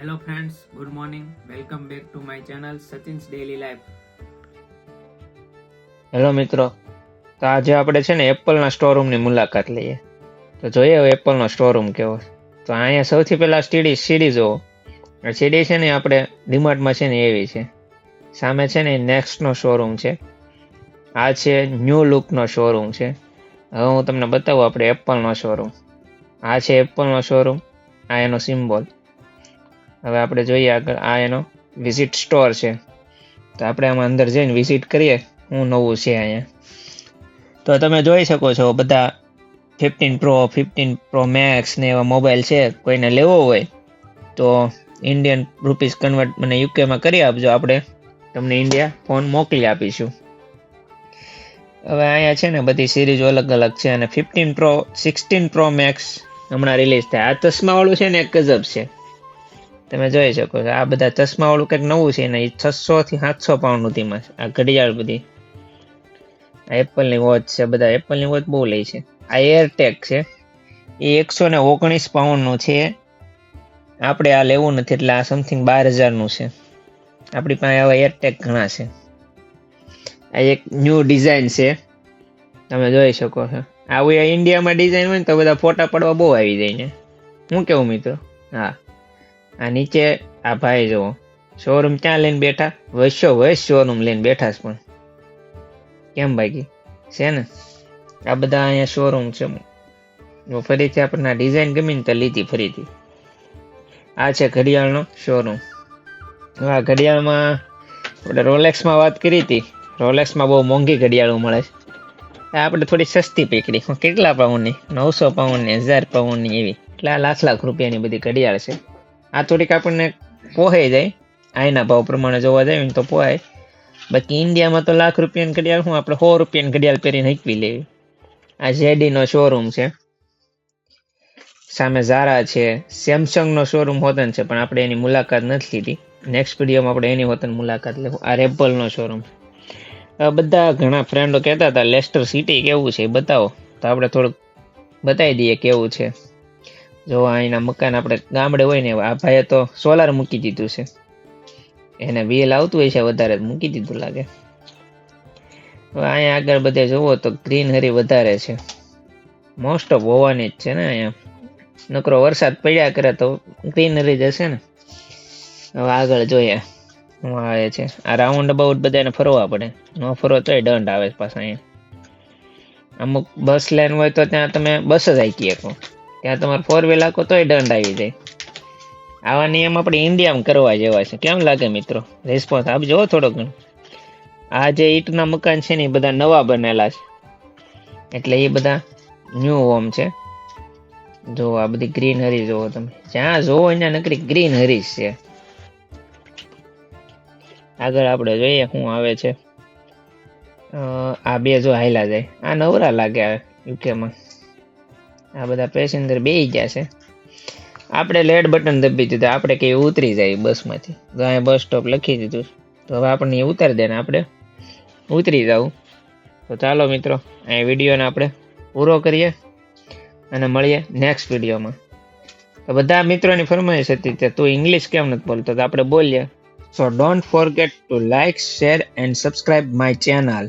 Hello friends, good morning. Welcome back to my channel Sachin's daily life. Hello મિત્રો, તો આજે આપણે છે ને એપલના સ્ટોરૂમની મુલાકાત લઈએ. તો જોઈએ હવે એપલનો સ્ટોરૂમ કેવો છે. તો અહીંયા સૌથી પહેલા સીડી જોવો. આ સીડી છે ને આપણે ડીમાર્ટમાં છે ને એવી છે. સામે છે ને નેક્સ્ટનો શોરૂમ છે. આ છે ન્યૂ લુકનો શોરૂમ છે. હવે હું તમને બતાવું આપણે એપલનો શોરૂમ. આ છે એપલનો શોરૂમ, આ એનો સિમ્બોલ. હવે આપણે જોઈએ આગળ, આ એનો વિઝિટ સ્ટોર છે. તો આપણે આમાં અંદર જઈને વિઝિટ કરીએ હું નવું છે અહીંયા. તો તમે જોઈ શકો છો બધા 15 Pro Max ને એવા મોબાઈલ છે. કોઈને લેવો હોય તો ઇન્ડિયન રૂપીસ કન્વર્ટ મને યુકેમાં કરી આપજો, આપણે તમને ઇન્ડિયા ફોન મોકલી આપીશું. હવે અહીંયા છે ને બધી સિરીઝ અલગ અલગ છે અને 16 Pro Max હમણાં રિલીઝ થાય. આ ચશ્માવાળું છે ને એક ગજબ છે, તમે જોઈ શકો છો. આ બધા ચશ્માવાળું કંઈક નવું છે ને એ 600 થી 700 પાઉન્ડ સુધીમાં છે. આ ઘડિયાળ બધી એપલની વોચ છે, બધા એપલની વોચ બહુ લે છે. આ એરટેગ છે, એ 119 પાઉન્ડનું છે. આપણે આ લેવું નથી એટલે આ સમથિંગ 12,000નું છે. આપણી પાસે આવા એરટેગ ઘણા છે. આ એક ન્યૂ ડિઝાઇન છે, તમે જોઈ શકો છો. આવું ઇન્ડિયામાં ડિઝાઇન હોય ને તો બધા ફોટા પડવા બહુ આવી જાય ને, હું કેવું મિત્રો? હા, આ નીચે આ ભાઈ જુઓ, શોરૂમ ક્યાં લઈને બેઠા, વૈશ શોરૂમ લઈને બેઠા છે. પણ કેમ ભાઈ છે ને, આ બધા અહીંયા શોરૂમ છે. ફરીથી આપણને ડિઝાઇન ગમી ને તો લીધી ફરીથી. આ છે ઘડિયાળનો શોરૂમ. આ ઘડિયાળમાં આપણે રોલેક્સમાં વાત કરી હતી. રોલેક્સમાં બહુ મોંઘી ઘડિયાળો મળે છે. આપણે થોડી સસ્તી પકડી. કેટલા પાઉન્ડની? 900 પાઉન્ડની, 1000 પાઉન્ડની એવી. એટલે આ લાખ રૂપિયાની બધી ઘડિયાળ છે. આ થોડીક આપણને પોહાઈ જાય, આઈના ભાવ પ્રમાણે જોવા જાય ને તો પોહાય. બાકી ઇન્ડિયામાં તો લાખ રૂપિયાની ઘડિયાળ હું આપણે 100 રૂપિયાની ઘડિયાળ પહેરીને હકવી લેવી. આ જેડીનો શોરૂમ છે. સામે ઝારા છે. સેમસંગનો શોરૂમ હોતન છે પણ આપણે એની મુલાકાત નથી લીધી. નેક્સ્ટ વિડીયોમાં આપણે એની હોતન મુલાકાત લેવું. આ રેપલનો શોરૂમ. બધા ઘણા ફ્રેન્ડો કહેતા હતા લેસ્ટર સિટી કેવું છે બતાવો, તો આપણે થોડુંક બતાવી દઈએ કેવું છે. જો અહીંના મકાન આપણે ગામડે હોય ને, આ ભાઈએ તો સોલાર મૂકી દીધું છે. એને બિલ આવતું હોય છે વધારે, મૂકી દીધું લાગે. હવે અહીંયા આગળ બધે જોવો તો ગ્રીનહરી વધારે છે. મોસ્ટ ઓફ હોવાની જ છે ને અહીંયા. નકરો વરસાદ પડ્યા કરે તો ગ્રીનહરી જ હશે ને. હવે આગળ જોઈએ શું આવે છે. આ રાઉન્ડ અબાઉટ બધાને ફરવા પડે, ન ફરો તોય દંડ આવે પાછા અહીંયા. અમુક બસ લાઈન હોય તો ત્યાં તમે બસ જ હાકી શકો, ત્યાં તમારે 4 વ્હીલ હાકો તોય દંડ આવી જાય. આવા નિયમ આપણે ઇન્ડિયામાં કરવા જેવા છે. કેમ લાગે મિત્રો? રિસ્પોન્સ આપજો થોડો ઘણો. આ જે ઈંટના મકાન છે ને એ બધા નવા બનેલા છે, એટલે એ બધા ન્યૂ હોમ છે. જો આ બધી ગ્રીનહરી જોવો તમે, જ્યાં જોવો ત્યાં નકરી ગ્રીનહરી છે. આગળ આપણે જોઈએ શું આવે છે. આ બે જો હાયલા જાય, આ નવરા લાગે યુકેમાં. આ બધા પેસેન્જર બેસી ગયા છે. આપણે લેડ બટન દબી દીધું, આપણે કઈ ઉતરી જાય બસમાંથી. તો અહીંયા બસ સ્ટોપ લખી દીધું, તો હવે આપણને ઉતારી દે ને આપણે ઉતરી જવું. તો ચાલો મિત્રો, આ વિડીયોને આપણે પૂરો કરીએ અને મળીએ નેક્સ્ટ વિડીયોમાં. તો બધા મિત્રોની ફરમાઈશ હતી કે તું ઇંગ્લિશ કેમ નથી બોલતો, તો આપણે બોલીએ. સો don't forget two like, share and subscribe my channel.